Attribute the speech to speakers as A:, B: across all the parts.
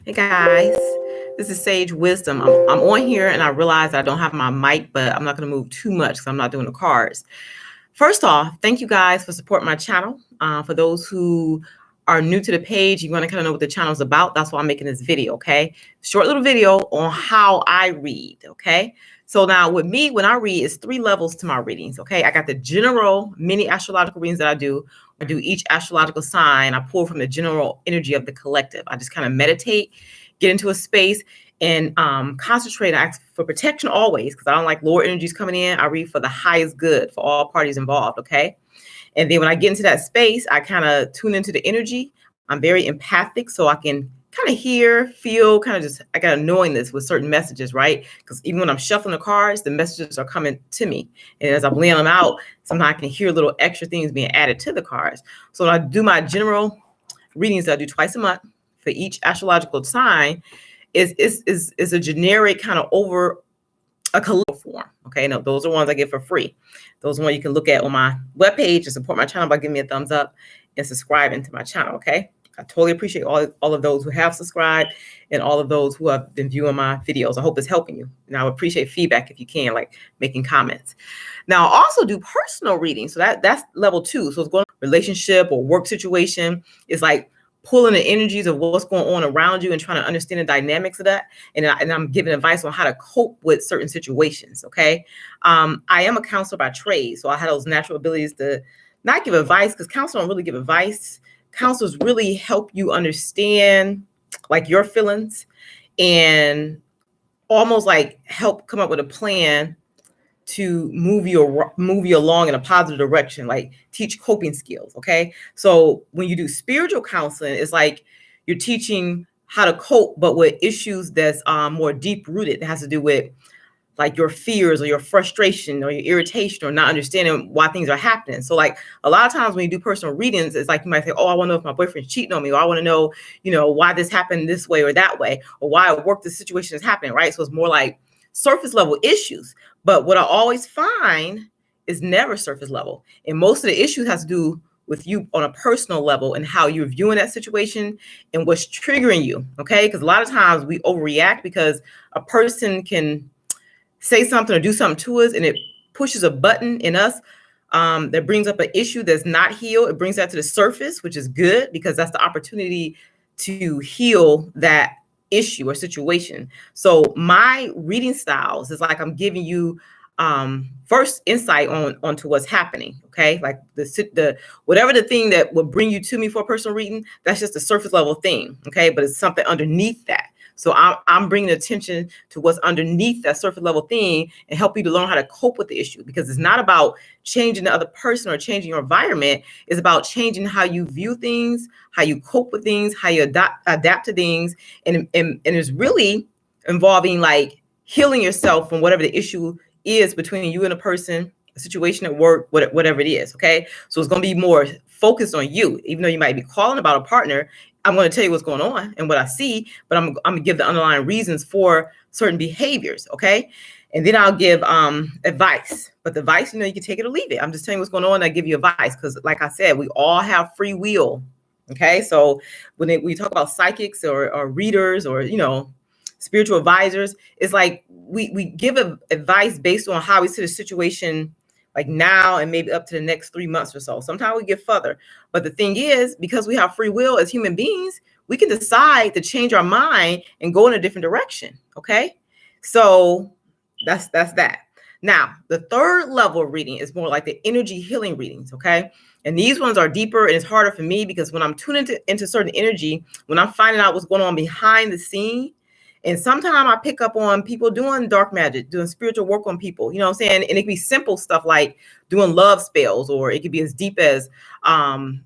A: Hey guys, this is Sage Wisdom. I'm on here and I realize I don't have my mic, but I'm not going to move too much because I'm not doing the cards. First off, thank you guys for supporting my channel. For those who are new to the page, you want to kind of know what the channel is about. That's why I'm making this video, okay? Short little video on how I read, okay? So now with me, when I read, it's 3 levels to my readings, okay? I got the general mini astrological readings that I do. I do each astrological sign. I pull from the general energy of the collective. I just kind of meditate, get into a space, and concentrate. I ask for protection always because I don't like lower energies coming in. I read for the highest good for all parties involved, okay? And then when I get into that space, I kind of tune into the energy. I'm very empathic, so I can kind of hear, feel, kind of just, I got a knowingness with certain messages, right? Because even when I'm shuffling the cards, the messages are coming to me. And as I'm laying them out, sometimes I can hear little extra things being added to the cards. So when I do my general readings that I do twice a month for each astrological sign, is a generic kind of over a collective form. Okay, now those are ones I get for free. Those are ones you can look at on my webpage and support my channel by giving me a thumbs up and subscribing to my channel. Okay, I totally appreciate all of those who have subscribed and all of those who have been viewing my videos. I hope it's helping you. And I would appreciate feedback if you can, like making comments. Now, I also do personal reading. So that's level 2. So it's going relationship or work situation. It's like pulling the energies of what's going on around you and trying to understand the dynamics of that. And I'm giving advice on how to cope with certain situations. Okay. I am a counselor by trade. So I have those natural abilities to not give advice, because counselors don't really give advice. Counselors really help you understand like your feelings and almost like help come up with a plan to move you along in a positive direction, like teach coping skills. Okay. So when you do spiritual counseling, it's like you're teaching how to cope, but with issues that's more deep rooted. It has to do with like your fears or your frustration or your irritation or not understanding why things are happening. So like a lot of times when you do personal readings, it's like you might say, oh, I want to know if my boyfriend's cheating on me, or I want to know, why this happened this way or that way, or why at work this situation is happening, right? So it's more like surface level issues. But what I always find is never surface level. And most of the issues has to do with you on a personal level and how you're viewing that situation and what's triggering you, okay? Because a lot of times we overreact because a person can say something or do something to us and it pushes a button in us that brings up an issue that's not healed. It brings that to the surface, which is good because that's the opportunity to heal that issue or situation. So my reading styles is like I'm giving you first insight onto what's happening. Okay, like the whatever the thing that will bring you to me for a personal reading, that's just a surface level thing. Okay, but it's something underneath that. So I'm bringing attention to what's underneath that surface level thing and help you to learn how to cope with the issue, because it's not about changing the other person or changing your environment. It's about changing how you view things, how you cope with things, how you adapt to things. And it's really involving like healing yourself from whatever the issue is between you and a person, a situation at work, whatever it is. Okay. So it's going to be more focused on you, even though you might be calling about a partner. I'm going to tell you what's going on and what I see, but I'm going to give the underlying reasons for certain behaviors. Okay. And then I'll give advice, but the advice, you can take it or leave it. I'm just telling you what's going on. I give you advice because like I said, we all have free will. Okay. So when we talk about psychics or readers or, spiritual advisors, it's like we give advice based on how we see the situation like now and maybe up to the next 3 months or so. Sometimes we get further. But the thing is, because we have free will as human beings, we can decide to change our mind and go in a different direction. Okay. So that's that. Now, the third level of reading is more like the energy healing readings. Okay. And these ones are deeper and it's harder for me because when I'm tuning into certain energy, when I'm finding out what's going on behind the scene, and sometimes I pick up on people doing dark magic, doing spiritual work on people, you know what I'm saying? And it can be simple stuff like doing love spells, or it could be as deep as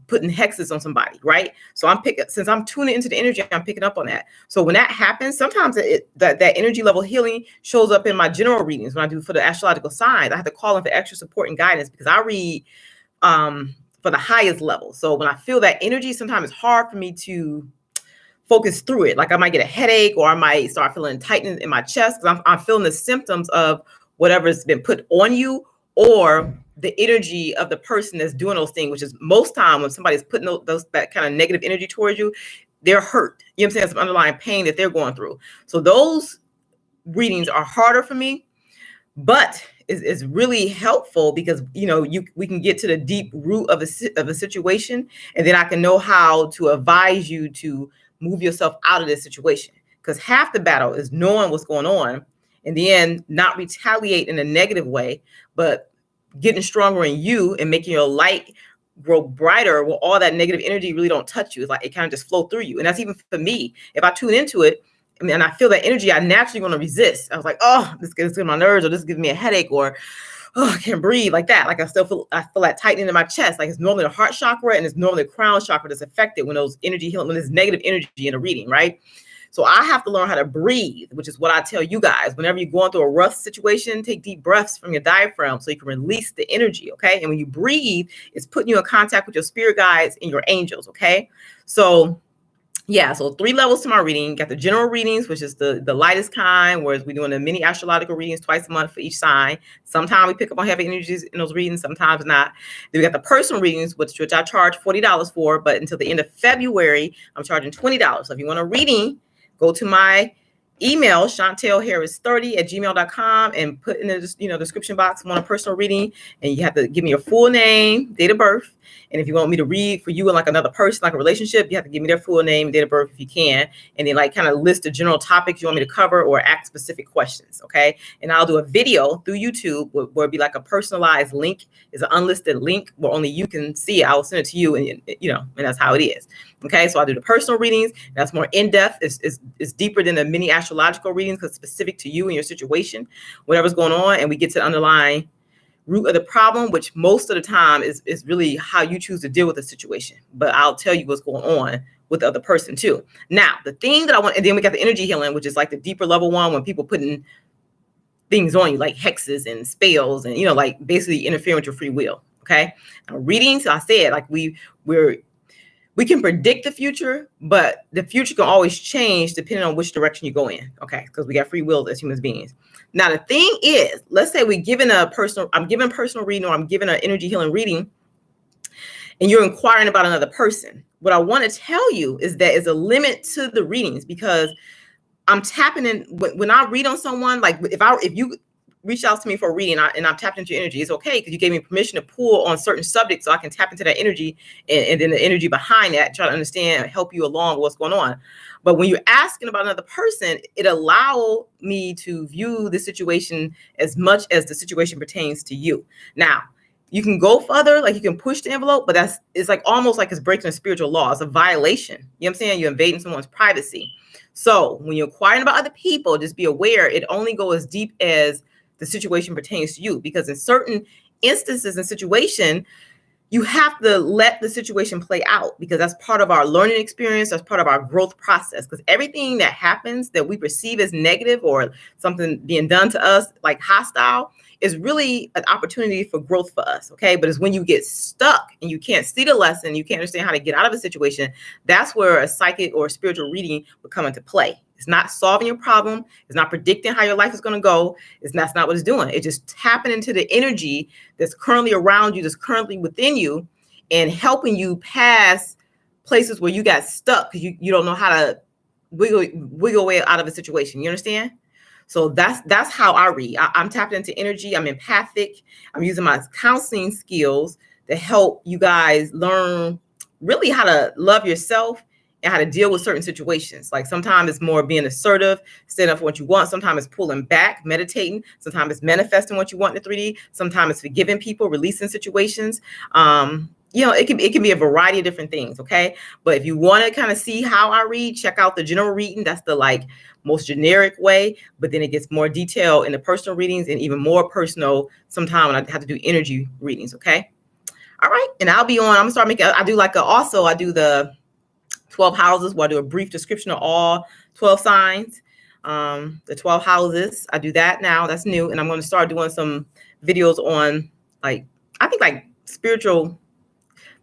A: putting hexes on somebody, right? So since I'm tuning into the energy, I'm picking up on that. So when that happens, sometimes that energy level healing shows up in my general readings when I do for the astrological signs. I have to call in for extra support and guidance because I read for the highest level. So when I feel that energy, sometimes it's hard for me to focus through it. Like I might get a headache or I might start feeling tightness in my chest because I'm feeling the symptoms of whatever's been put on you or the energy of the person that's doing those things, which is most time when somebody's putting that kind of negative energy towards you, they're hurt. You know what I'm saying? Some underlying pain that they're going through. So those readings are harder for me, but it's really helpful because, you know, we can get to the deep root of a situation, and then I can know how to advise you to move yourself out of this situation. Because half the battle is knowing what's going on, and then not retaliate in a negative way, but getting stronger in you and making your light grow brighter, where all that negative energy really don't touch you. It's like it kind of just flow through you. And that's even for me. If I tune into it, and I feel that energy, I naturally want to resist. I was like, oh, this gets on my nerves, or this gives me a headache, or oh, I can't breathe, like that. Like I feel that tightening in my chest. Like it's normally the heart chakra and it's normally the crown chakra that's affected when those energy healing, when there's negative energy in a reading, right? So I have to learn how to breathe, which is what I tell you guys. Whenever you're going through a rough situation, take deep breaths from your diaphragm so you can release the energy, okay? And when you breathe, it's putting you in contact with your spirit guides and your angels, okay? So yeah, so 3 levels to my reading. You got the general readings, which is the lightest kind, whereas we're doing the mini astrological readings twice a month for each sign. Sometimes we pick up on heavy energies in those readings, sometimes not. Then we got the personal readings, which I charge $40 for, but until the end of February, I'm charging $20. So if you want a reading, go to my email, chantelharris30@gmail.com, and put in the description box, want a personal reading, and you have to give me your full name, date of birth. And if you want me to read for you and like another person, like a relationship, you have to give me their full name, date of birth if you can, and then like kind of list the general topics you want me to cover or ask specific questions, okay? And I'll do a video through YouTube where it'll be like a personalized link. It's an unlisted link where only you can see it. I'll send it to you, and and that's how it is. Okay, so I do the personal readings. That's more in-depth. It's deeper than the mini astrological readings because it's specific to you and your situation, whatever's going on, and we get to the underlying root of the problem, which most of the time is really how you choose to deal with the situation. But I'll tell you what's going on with the other person too. Now, the thing that I want, and then we got the energy healing, which is like the deeper level one when people putting things on you like hexes and spells and like basically interfering with your free will. Okay, now readings, I said, like we can predict the future, but the future can always change depending on which direction you go in. Okay, because we got free will as human beings. Now, the thing is, let's say I'm giving a personal reading, or I'm giving an energy healing reading, and you're inquiring about another person. What I want to tell you is that is a limit to the readings, because I'm tapping in when I read on someone. Like if you reach out to me for a reading and I'm tapped into your energy, it's okay because you gave me permission to pull on certain subjects so I can tap into that energy and then the energy behind that, try to understand and help you along with what's going on. But when you're asking about another person, it allows me to view the situation as much as the situation pertains to you. Now, you can go further, like you can push the envelope, but it's like almost like it's breaking a spiritual law. It's a violation. You know what I'm saying? You're invading someone's privacy. So when you're inquiring about other people, just be aware it only goes as deep as the situation pertains to you, because in certain instances and situation, you have to let the situation play out, because that's part of our learning experience. That's part of our growth process, because everything that happens that we perceive as negative or something being done to us like hostile is really an opportunity for growth for us. Okay. But it's when you get stuck and you can't see the lesson, you can't understand how to get out of a situation, that's where a psychic or spiritual reading would come into play. It's not solving your problem. It's not predicting how your life is going to go. That's not what it's doing. It's just tapping into the energy that's currently around you, that's currently within you, and helping you pass places where you got stuck because you don't know how to wiggle way out of a situation. You understand? So that's how I read. I'm tapping into energy. I'm empathic. I'm using my counseling skills to help you guys learn really how to love yourself and how to deal with certain situations. Like sometimes it's more being assertive, standing up for what you want. Sometimes it's pulling back, meditating. Sometimes it's manifesting what you want in the 3D. Sometimes it's forgiving people, releasing situations. It can be a variety of different things. Okay. But if you want to kind of see how I read, check out the general reading. That's the most generic way, but then it gets more detailed in the personal readings and even more personal sometime when I have to do energy readings. Okay. All right. And I'll be on, I'm gonna start making, I do the 12 houses where I do a brief description of all 12 signs, the 12 houses. I do that now. That's new. And I'm going to start doing some videos on spiritual,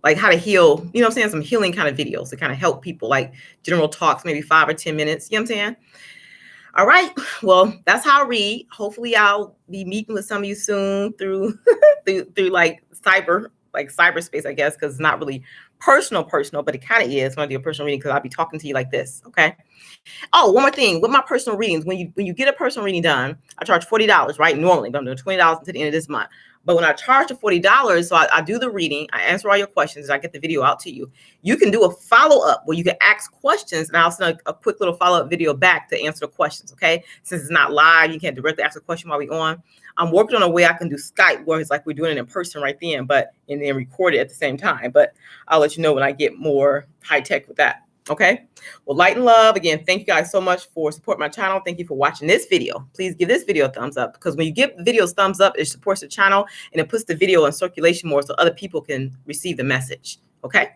A: like how to heal, you know what I'm saying? Some healing kind of videos to kind of help people, like general talks, maybe 5 or 10 minutes. You know what I'm saying? All right. Well, that's how I read. Hopefully I'll be meeting with some of you soon through, through cyberspace, I guess, because it's not really personal, but it kind of is when I do a personal reading because I'll be talking to you like this. Okay. Oh, one more thing with my personal readings, when you get a personal reading done, I charge $40, right? Normally, but I'm doing $20 until the end of this month. But when I charge the $40, so I do the reading, I answer all your questions, I get the video out to you. You can do a follow-up where you can ask questions, and I'll send a quick little follow-up video back to answer the questions, okay? Since it's not live, you can't directly ask a question while we're on. I'm working on a way I can do Skype where it's like we're doing it in person right then, and then record it at the same time. But I'll let you know when I get more high-tech with that. Okay. Well, light and love. Again, thank you guys so much for supporting my channel. Thank you for watching this video. Please give this video a thumbs up because when you give videos thumbs up, it supports the channel and it puts the video in circulation more so other people can receive the message. Okay.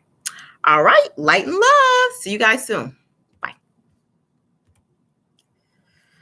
A: All right. Light and love. See you guys soon.